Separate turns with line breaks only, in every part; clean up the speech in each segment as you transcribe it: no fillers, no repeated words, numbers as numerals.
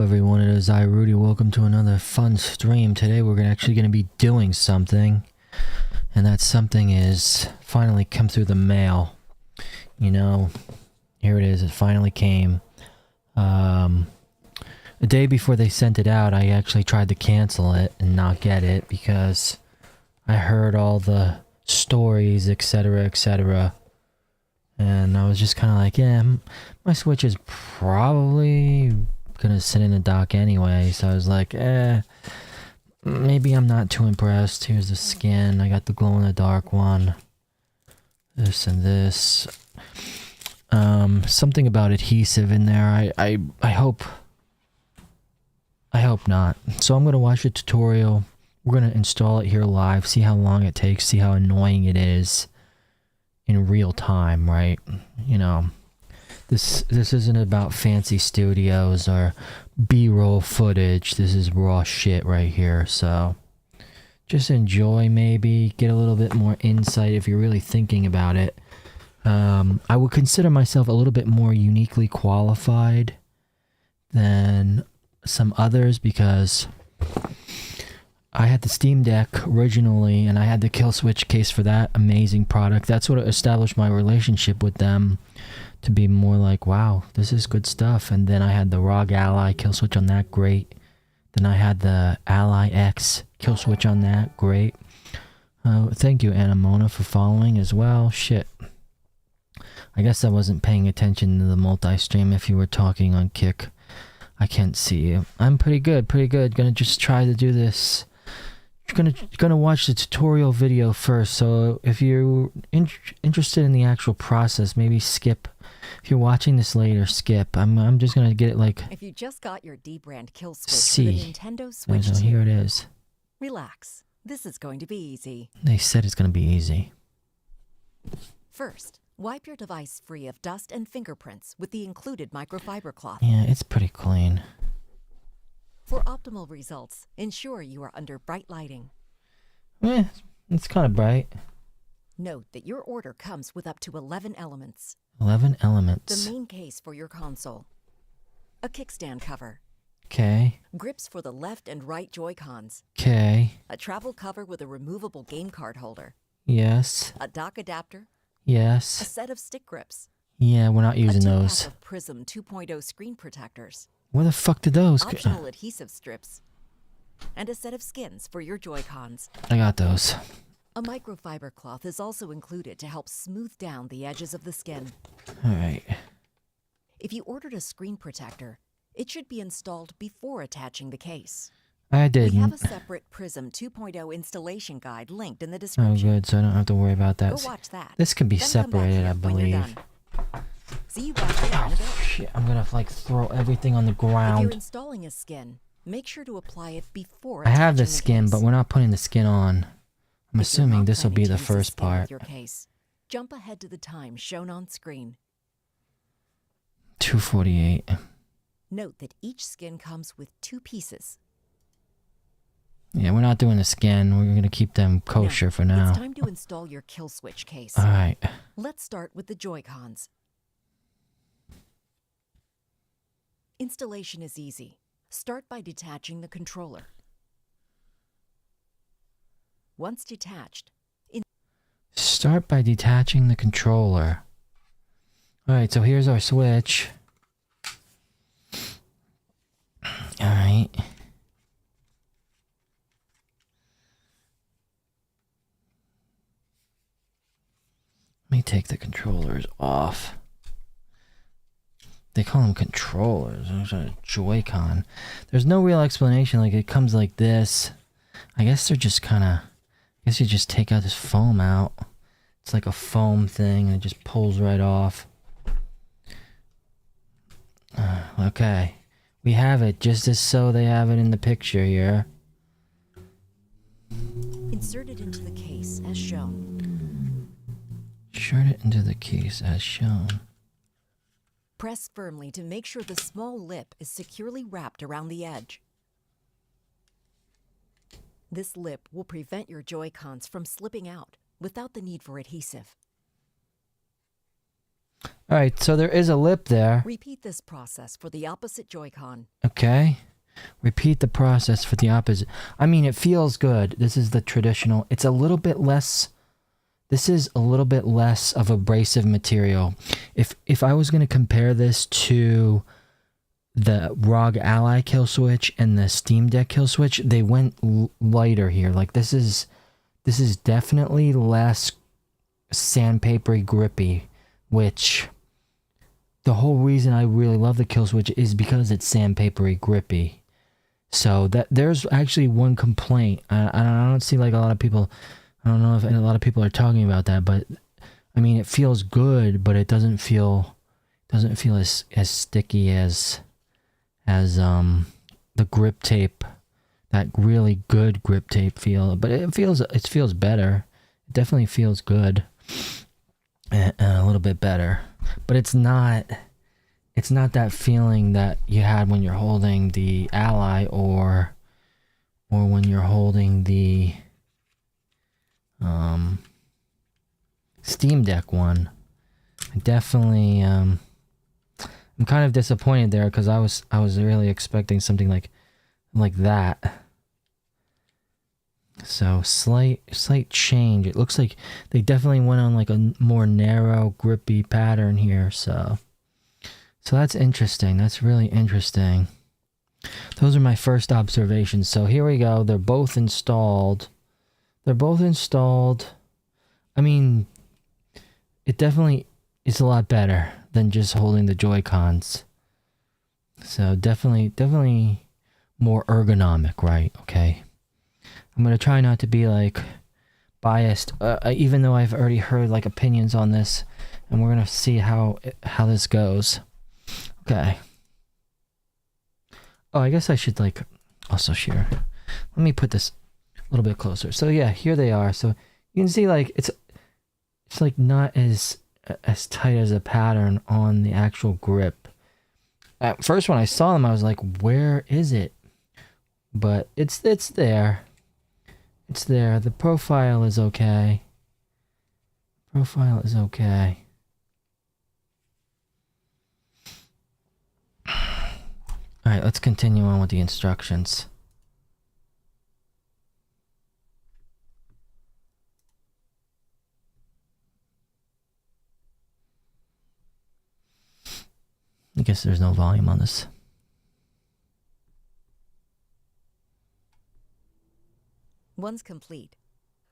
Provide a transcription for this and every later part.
Everyone, it is I, Rhoody. Welcome to another fun stream. Today we're actually going to be doing something, and that something is finally come through the mail. You know, here it is. It finally came. A day before they sent it out, I actually tried to cancel it and not get it because I heard all the stories, etc., etc. And I was just kind of like, yeah, my Switch is probably gonna sit in a dock anyway, so I was like, maybe I'm not too impressed. Here's the skin. I got the glow-in-the-dark one. This and this. Something about adhesive in there. I hope not. So I'm gonna watch a tutorial. We're gonna install it here live, see how long it takes, see how annoying it is in real time, right? You know, this isn't about fancy studios or B-roll footage. This is raw shit right here. So just enjoy, maybe get a little bit more insight if you're really thinking about it. I would consider myself a little bit more uniquely qualified than some others because I had the Steam Deck originally, and I had the KILLSWITCH case for that amazing product. That's what established my relationship with them, to be more like, wow, this is good stuff. And then I had the ROG Ally KILLSWITCH on that, great. Then I had the Ally X KILLSWITCH on that, great. Thank you, Anamona, for following as well. Shit. I guess I wasn't paying attention to the multi-stream if you were talking on Kick. I can't see you. I'm pretty good, pretty good. Gonna just try to do this. Gonna watch the tutorial video first, so if you're interested in the actual process, maybe skip. If you're watching this later, skip. I'm just gonna get it like.
If you just got your DBRAND KILLSWITCH
C.
for the Nintendo Switch,
so here it is.
Relax. This is going to be easy.
They said it's gonna be easy.
First, wipe your device free of dust and fingerprints with the included microfiber cloth.
Yeah, it's pretty clean.
For optimal results, ensure you are under bright lighting.
It's kind of bright.
Note that your order comes with up to 11 elements.
11 elements.
The main case for your console. A kickstand cover.
Okay.
Grips for the left and right Joy-Cons.
Okay.
A travel cover with a removable game card holder.
Yes.
A dock adapter.
Yes.
A set of stick grips.
Yeah, we're not using those.
A Prism 2.0 screen protectors.
Where the fuck did those go?
Optional adhesive strips. And a set of skins for your Joy-Cons.
I got those.
A microfiber cloth is also included to help smooth down the edges of the skin.
Alright.
If you ordered a screen protector, it should be installed before attaching the case.
I didn't.
We have a separate Prism 2.0 installation guide linked in the
Oh
description.
good, so I don't have to worry about that.
Go watch that.
This can be
Then come back
separated,
here
I
when you're
believe.
done. See you back here in a bit.
Shit, I'm gonna like throw everything on the
If you're
ground.
installing a skin, make sure to apply it before
I have the
attaching
skin,
case.
but we're not putting the skin on. I'm
If you're
assuming
not
this will be
planning
the
to use
first
skin with
part.
your case, jump ahead to the time shown on screen.
248.
Note that each skin comes with 2 pieces.
Yeah, we're not doing the skin. We're gonna keep them kosher for now.
It's time to install your KILLSWITCH case.
Alright.
Let's start with the Joy-Cons. Installation is easy. Start by detaching the controller. Once detached,
Start by detaching the controller. Alright, so here's our Switch. Alright. Let me take the controllers off. They call them controllers. There's a Joy-Con. There's no real explanation. Like, it comes like this. I guess they're just kind of... I guess you just take out this foam out. It's like a foam thing, and it just pulls right off. Okay. We have it, just as so they have it in the picture here.
insert it into the case as shown.
Insert it into the case as shown.
Press firmly to make sure the small lip is securely wrapped around the edge. This lip will prevent your Joy-Cons from slipping out without the need for adhesive.
Alright, so there is a lip there.
Repeat this process for the opposite Joy-Con.
Okay. Repeat the process for the opposite. I mean, it feels good. This is the traditional. It's a little bit less. This is a little bit less of abrasive material. If I was going to compare this to the ROG Ally kill switch and the Steam Deck kill switch, they went lighter here. Like this is definitely less sandpapery grippy, which the whole reason I really love the kill switch is because it's sandpapery grippy. So that there's actually one complaint. I don't see like a lot of people. I don't know if a lot of people are talking about that, but I mean it feels good, but it doesn't feel as sticky as the grip tape, that really good grip tape feel. But it feels better. It definitely feels good, and a little bit better. But it's not that feeling that you had when you're holding the Ally or when you're holding the Steam Deck one. I definitely I'm kind of disappointed there because I was really expecting something like that. So slight change. It looks like they definitely went on like a more narrow, grippy pattern here. So that's interesting. That's really interesting. Those are my first observations. So here we go. They're both installed. I mean, it definitely is a lot better than just holding the Joy-Cons. So definitely more ergonomic, right? Okay. I'm going to try not to be like biased, even though I've already heard like opinions on this, and we're going to see how this goes. Okay. Oh, I guess I should like also share. Let me put this a little bit closer. So yeah, here they are. So you can see like it's like not as tight as a pattern on the actual grip. At first when I saw them I was like, where is it? But it's there. It's there. The profile is okay. Alright, let's continue on with the instructions. I guess there's no volume on this.
Once complete,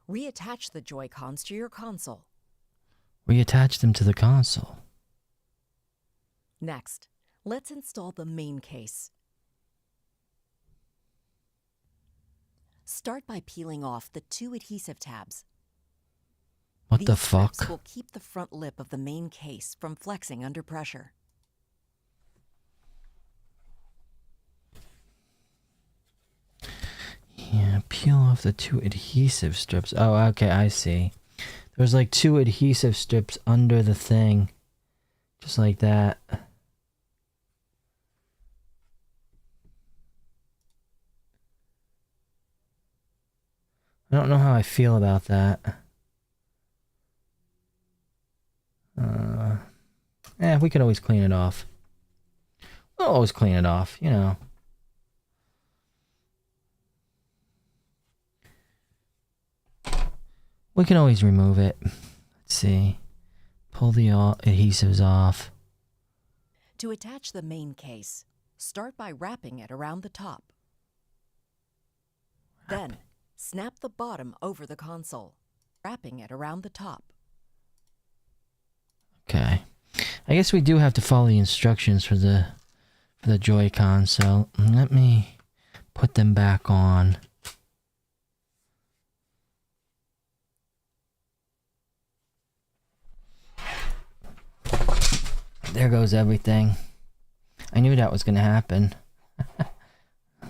reattach the Joy-Cons to your console.
Reattach them to the console.
Next, let's install the main case. Start by peeling off the 2 adhesive tabs.
What the fuck?
These strips will keep the front lip of the main case from flexing under pressure.
Yeah, peel off the 2 adhesive strips. Oh, okay, I see. There's like 2 adhesive strips under the thing. Just like that. I don't know how I feel about that. We can always clean it off. We'll always clean it off, you know. We can always remove it. Let's see. Pull the adhesives off.
To attach the main case, start by wrapping it around the top. Then, snap the bottom over the console, wrapping it around the top.
Okay. I guess we do have to follow the instructions for the Joy-Con, so let me put them back on. There goes everything. I knew that was going to happen.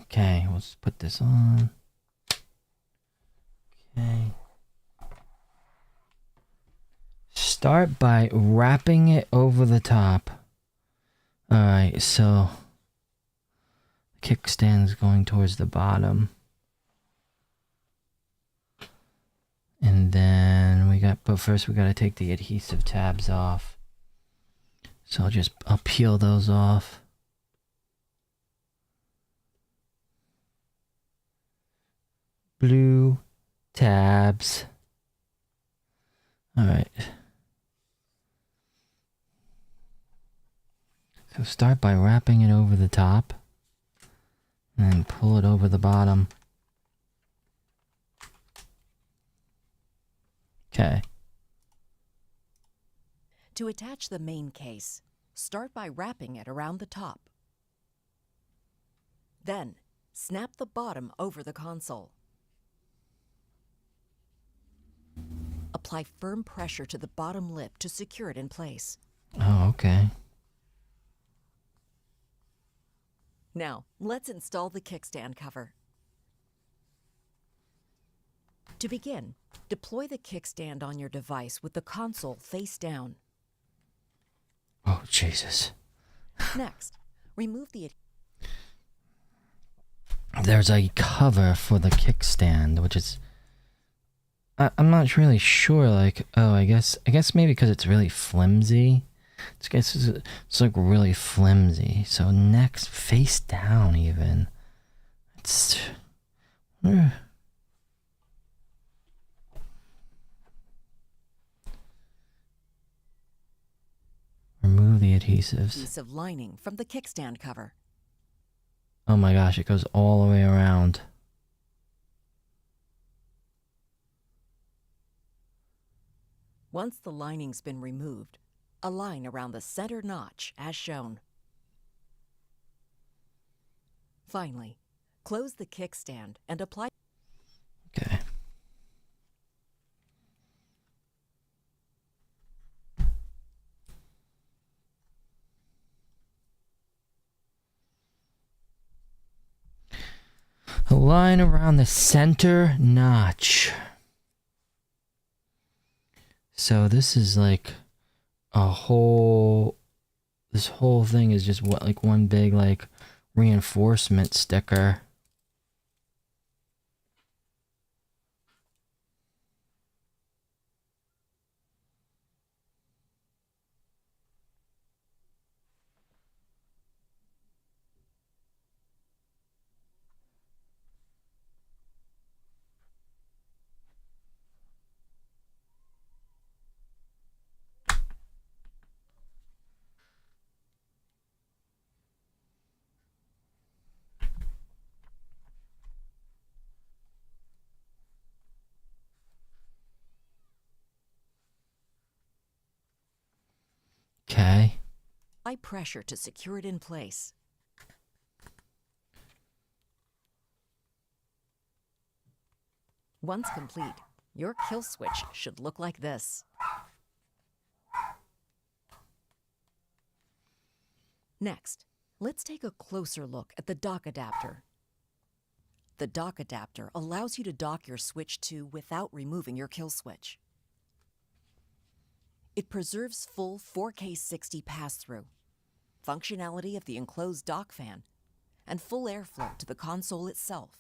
Okay, let's put this on. Okay. Start by wrapping it over the top. Alright, so the kickstand is going towards the bottom. And then but first we got to take the adhesive tabs off. So I'll peel those off. Blue tabs. All right. So start by wrapping it over the top and then pull it over the bottom. Okay.
To attach the main case, start by wrapping it around the top. Then, snap the bottom over the console. Apply firm pressure to the bottom lip to secure it in place.
Oh, okay.
Now, let's install the kickstand cover. To begin, deploy the kickstand on your device with the console face down.
Oh, Jesus.
Next, remove the...
There's a cover for the kickstand, which is... I'm not really sure, like... Oh, I guess maybe because it's really flimsy. It's like really flimsy. So next, face down even. It's... Remove the adhesives.
Piece of lining from the kickstand cover.
Oh my gosh, it goes all the way around.
Once the lining's been removed, align around the center notch as shown. Finally, close the kickstand and apply...
Okay. A line around the center notch. So this is like a whole... This whole thing is just what, like one big like reinforcement sticker. Okay.
Apply pressure to secure it in place. Once complete, your kill switch should look like this. Next, let's take a closer look at the dock adapter. The dock adapter allows you to dock your switch to without removing your kill switch. It preserves full 4K 60 pass-through, functionality of the enclosed dock fan, and full airflow to the console itself.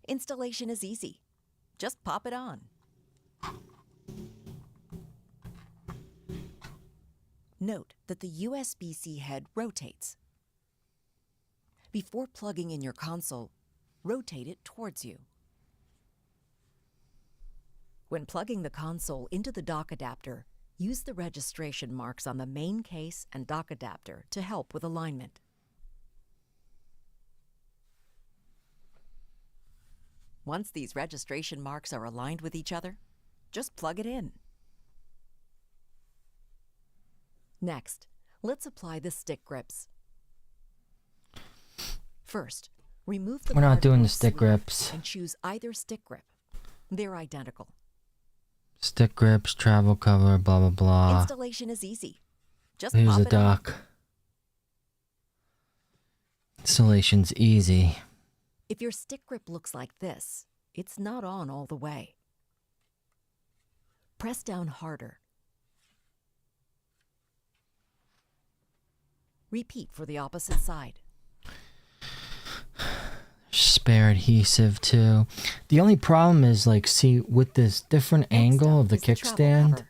Installation is easy. Just pop it on. Note that the USB-C head rotates. Before plugging in your console, rotate it towards you. When plugging the console into the dock adapter, use the registration marks on the main case and dock adapter to help with alignment. Once these registration marks are aligned with each other, just plug it in. Next, let's apply the stick grips. First, remove the...
We're not doing the
cardboard
stick
sleeve
grips.
and choose either stick grip. They're identical.
Stick grips, travel cover, blah blah blah.
Installation is easy. Just
Here's
pop
the
it on.
dock. Installation's easy.
If your stick grip looks like this, it's not on all the way. Press down harder. Repeat for the opposite side.
Spare adhesive too. The only problem is, like, see, with this different
Next
angle
up
of the
is travel
kickstand,
cover.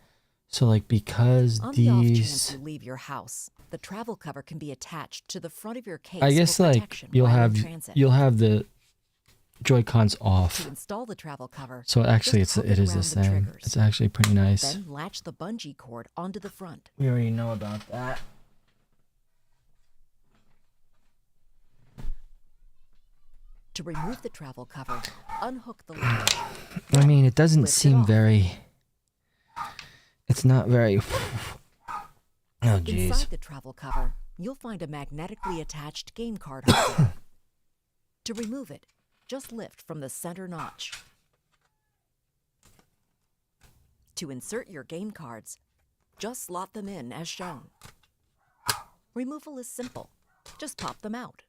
So like because
On the off chance
these,
you leave your house, the travel cover can be attached to the front of your case
I guess
for
like
protection while in transit.
you'll have the Joy-Cons
To
off.
install the travel cover,
So actually
just
it is the
hover around
same.
triggers.
It's actually pretty nice.
Then latch the bungee cord onto the front.
We already know about that.
To remove the travel cover, unhook the lid.
I mean, it doesn't
Lift it
seem
off.
very... It's not very... Oh, jeez.
Inside the travel cover, you'll find a magnetically attached game card holder. To remove it, just lift from the center notch. To insert your game cards, just slot them in as shown. Removal is simple. Just pop them out.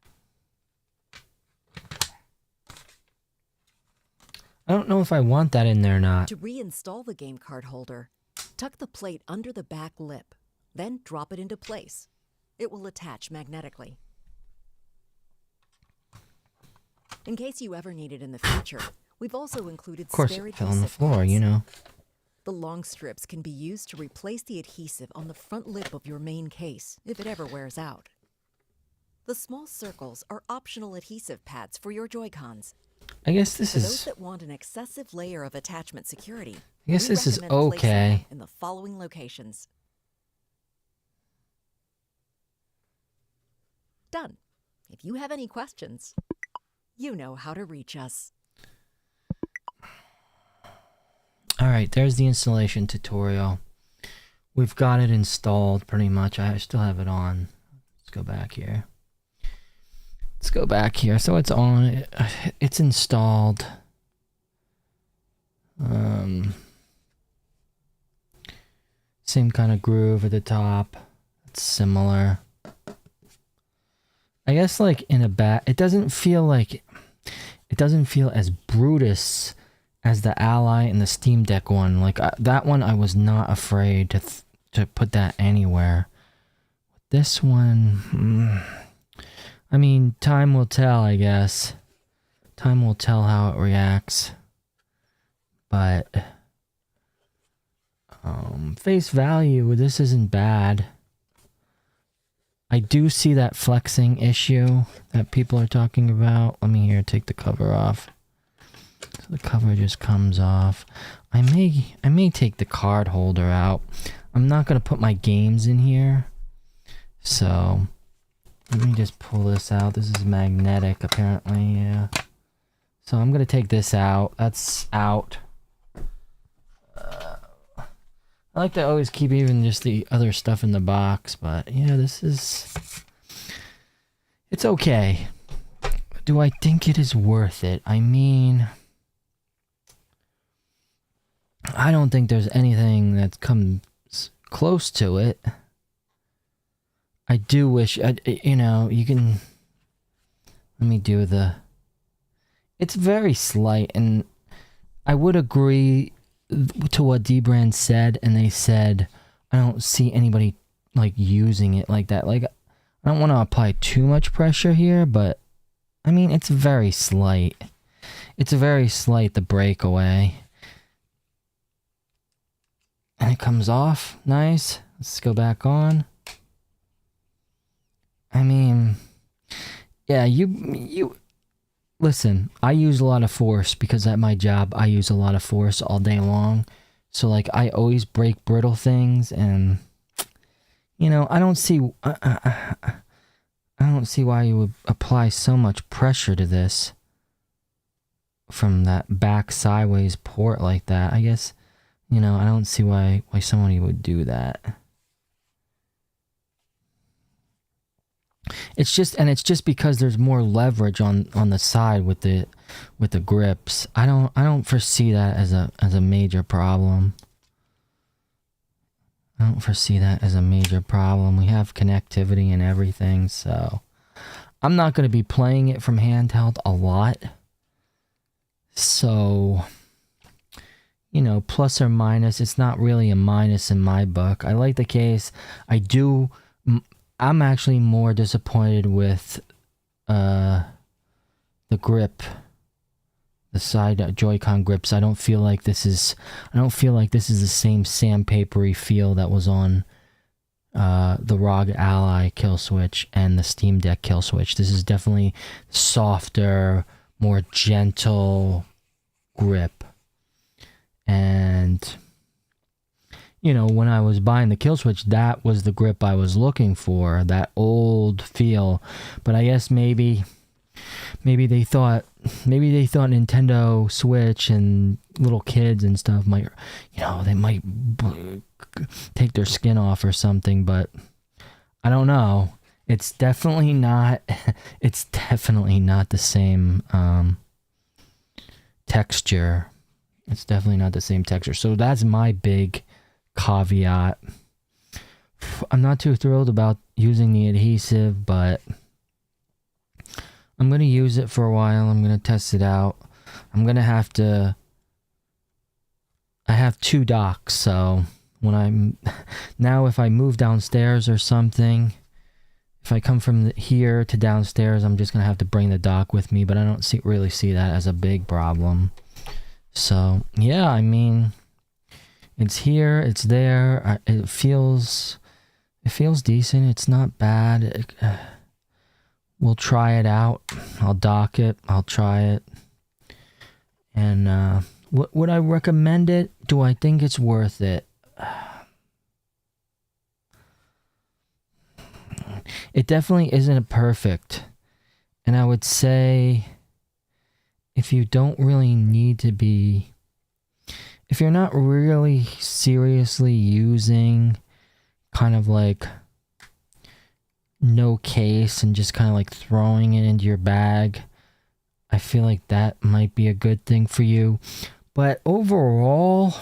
I don't know if I want that in there or not.
To reinstall the game card holder, tuck the plate under the back lip, then drop it into place. It will attach magnetically. In case you ever need it in the future, we've also included
Of course,
spare
it fell on the
adhesive
floor,
pads.
you know.
The long strips can be used to replace the adhesive on the front lip of your main case if it ever wears out. The small circles are optional adhesive pads for your Joy-Cons.
I guess this
For those
is...
that want an excessive layer of attachment security,
I guess
we
this is
recommend placing
okay.
them in the following locations. Done. If you have any questions, you know how to reach us.
Alright, there's the installation tutorial. We've got it installed pretty much. I still have it on. Let's go back here. Let's go back here. So it's on. It's installed. Same kind of groove at the top. It's similar. I guess like in a bat, it doesn't feel as Brutus as the Ally and the Steam Deck one. Like that one, I was not afraid to put that anywhere. This one, I mean, time will tell, I guess. Time will tell how it reacts. But face value, this isn't bad. I do see that flexing issue that people are talking about. Let me take the cover off. So the cover just comes off. I may take the card holder out. I'm not gonna put my games in here. So let me just pull this out. This is magnetic apparently, yeah. So I'm gonna take this out. That's out. I like to always keep even just the other stuff in the box, but yeah, it's okay. Do I think it is worth it? I mean, I don't think there's anything that comes close to it. I do wish, you know, you can, let me do it's very slight, and I would agree to what DBRAND said, and they said, I don't see anybody like using it like that. Like, I don't want to apply too much pressure here, but I mean, it's very slight. It's very slight, the breakaway. And it comes off, nice. Let's go back on. I mean, yeah, you listen, I use a lot of force because at my job I use a lot of force all day long. So like I always break brittle things, and you know, I don't see why you would apply so much pressure to this from that back sideways port like that. I guess, you know, I don't see why somebody would do that. It's just because there's more leverage on the side with the grips. I don't foresee that as a major problem. I don't foresee that as a major problem. We have connectivity and everything, so I'm not going to be playing it from handheld a lot. So, you know, plus or minus, it's not really a minus in my book. I like the case. I'm actually more disappointed with the grip, the the side Joy-Con grips. I don't feel like this is the same sandpapery feel that was on the ROG Ally kill switch and the Steam Deck kill switch. This is definitely softer, more gentle grip. And you know, when I was buying the kill switch, that was the grip I was looking for, that old feel. But I guess maybe they thought Nintendo Switch and little kids and stuff might, you know, they might take their skin off or something, but I don't know. It's definitely not the same texture. It's definitely not the same texture. So that's my big caveat. I'm not too thrilled about using the adhesive, but I'm going to use it for a while. I'm going to test it out. I'm going to have to... I have 2 docks, so when now if I move downstairs or something, if I come from here to downstairs, I'm just going to have to bring the dock with me, but I don't really see that as a big problem. So, yeah, I mean, it's here, it's there. It feels decent. It's not bad. We'll try it out. I'll dock it. I'll try it. And would I recommend it? Do I think it's worth it? It definitely isn't perfect. And I would say if you don't really need to be... If you're not really seriously using kind of like no case and just kind of like throwing it into your bag, I feel like that might be a good thing for you. But overall,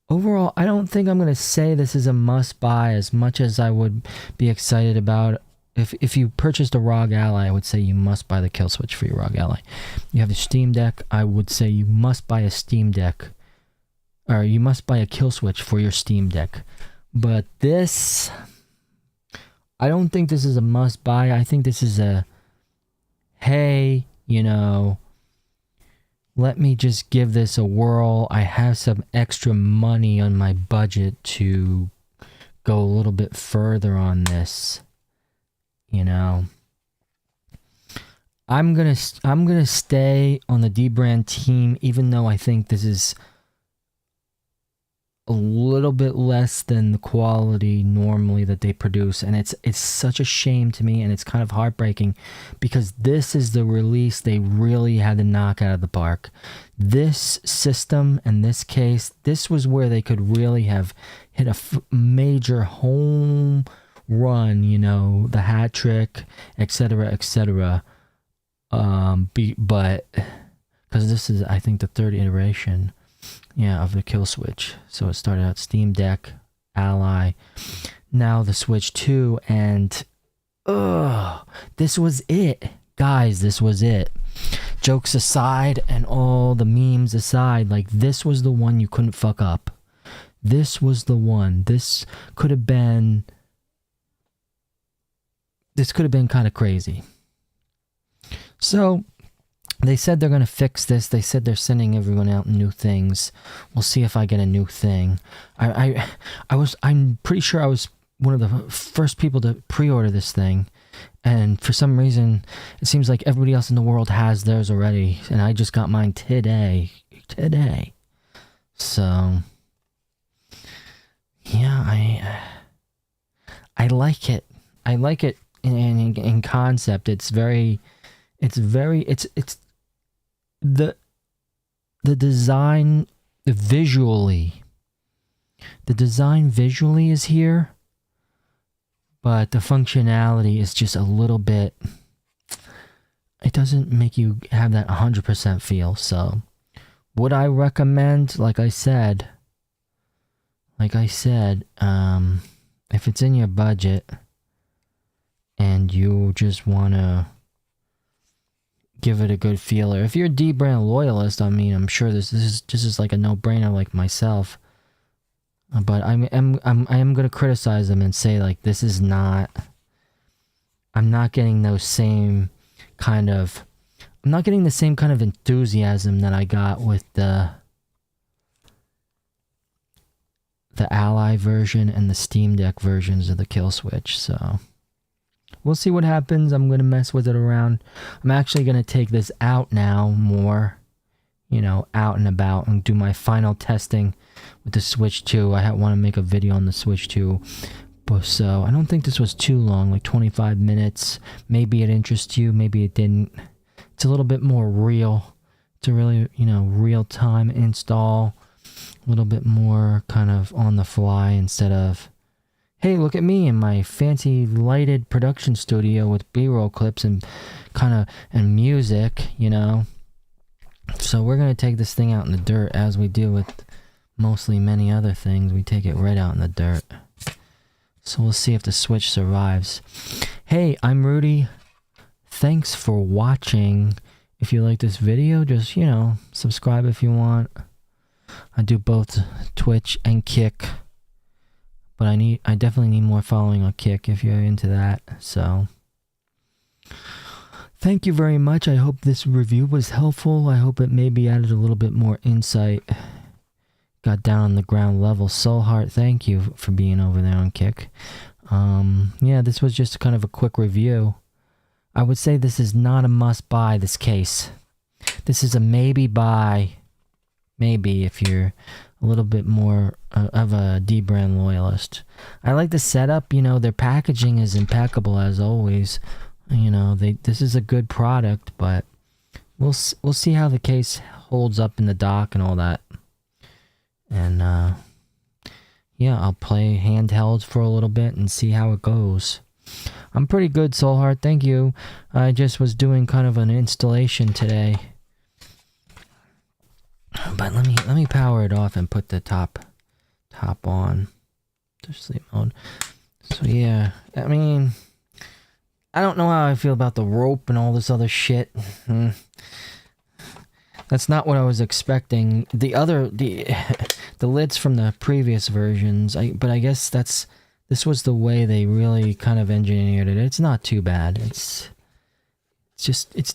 I don't think I'm going to say this is a must buy as much as I would be excited about it. If you purchased a ROG Ally, I would say you must buy the kill switch for your ROG Ally. You have the Steam Deck, I would say you must buy a Steam Deck. Or you must buy a kill switch for your Steam Deck. But this... I don't think this is a must buy. I think this is a... Hey, you know... Let me just give this a whirl. I have some extra money on my budget to go a little bit further on this. You know, I'm gonna stay on the DBRAND team, even though I think this is a little bit less than the quality normally that they produce, and it's such a shame to me, and it's kind of heartbreaking because this is the release they really had to knock out of the park. This system and this case, this was where they could really have hit a major home run, you know, the hat trick, etc., etc. But because this is, I think, the 3rd iteration, yeah, of the kill switch. So it started out Steam Deck, Ally, now the Switch 2, and this was it, guys. This was it. Jokes aside and all the memes aside, like, this was the one you couldn't fuck up. This was the one. This could have been kind of crazy. So they said they're going to fix this. They said they're sending everyone out new things. We'll see if I get a new thing. I'm pretty sure I was one of the first people to pre-order this thing. And for some reason, it seems like everybody else in the world has theirs already. And I just got mine today. So, yeah, I like it. I like it in concept. It's the design visually. The design visually is here, but the functionality is just a little bit, it doesn't make you have that 100% feel. So would I recommend, like I said, if it's in your budget and you just want to give it a good feeler. If you're a DBRAND loyalist, I mean, I'm sure this is like a no-brainer, like myself. But I am going to criticize them and say, like, this is not... I'm not getting those same kind of I'm not getting the same kind of enthusiasm that I got with the Ally version and the Steam Deck versions of the Kill Switch, so we'll see what happens. I'm going to mess with it around. I'm actually going to take this out now more, you know, out and about, and do my final testing with the Switch 2. I want to make a video on the Switch 2, but so I don't think this was too long, like 25 minutes. Maybe it interests you, maybe it didn't. It's a little bit more real. It's a really, you know, real-time install. A little bit more kind of on the fly instead of, hey, look at me in my fancy lighted production studio with B-roll clips and and music, you know. So we're going to take this thing out in the dirt, as we do with mostly many other things. We take it right out in the dirt. So we'll see if the Switch survives. Hey, I'm Rhoody. Thanks for watching. If you like this video, just, you know, subscribe if you want. I do both Twitch and Kick, but I definitely need more following on Kick if you're into that. So thank you very much. I hope this review was helpful. I hope it maybe added a little bit more insight. Got down on the ground level. Soulheart, thank you for being over there on Kick. Yeah, this was just kind of a quick review. I would say this is not a must buy, this case. This is a maybe buy. Maybe if you're a little bit more of a DBRAND loyalist. I like the setup, you know, their packaging is impeccable as always. You know, this is a good product, but we'll see how the case holds up in the dock and all that. And yeah, I'll play handheld for a little bit and see how it goes. I'm pretty good, Soulheart, thank you. I just was doing kind of an installation today. But let me power it off and put the top on to sleep mode. So yeah, I mean, I don't know how I feel about the rope and all this other shit. That's not what I was expecting. The lids from the previous versions, but I guess this was the way they really kind of engineered it. It's not too bad. It's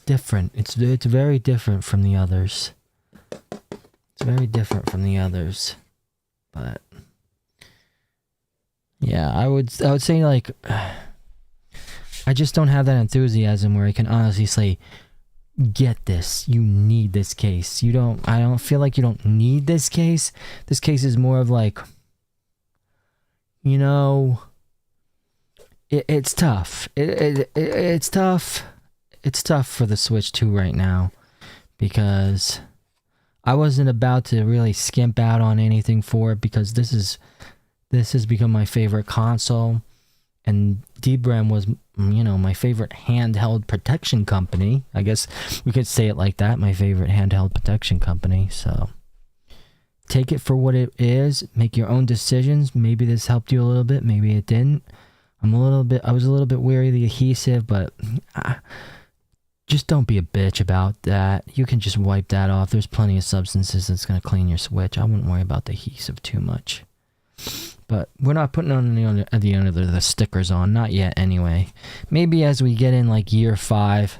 different. It's very different from the others. It's very different from the others, but yeah, I would say, like, I just don't have that enthusiasm where I can honestly say, get this, you need this case. I don't feel like you don't need this case. This case is more of like, you know, it's tough. It's tough. It's tough for the Switch 2 right now, because I wasn't about to really skimp out on anything for it, because this has become my favorite console, and DBRAND was, you know, my favorite handheld protection company. I guess we could say it like that, my favorite handheld protection company. So take it for what it is, make your own decisions. Maybe this helped you a little bit, maybe it didn't. I was a little bit wary of the adhesive, but just don't be a bitch about that. You can just wipe that off. There's plenty of substances that's going to clean your Switch. I wouldn't worry about the adhesive too much. But we're not putting on the stickers on. Not yet, anyway. Maybe as we get in, like, year 5,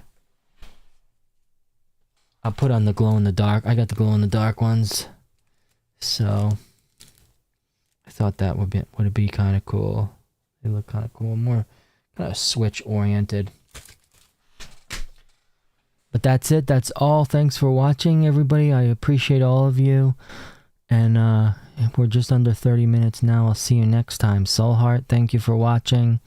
I'll put on the glow-in-the-dark. I got the glow-in-the-dark ones. So I thought that would be kind of cool. They look kind of cool. More kind of Switch-oriented. But that's it. That's all. Thanks for watching, everybody. I appreciate all of you. And we're just under 30 minutes now. I'll see you next time. Soulheart, thank you for watching.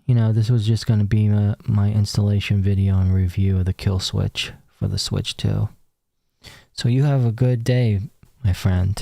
You know, this was just going to be my installation video and review of the Kill Switch for the Switch 2. So you have a good day, my friend.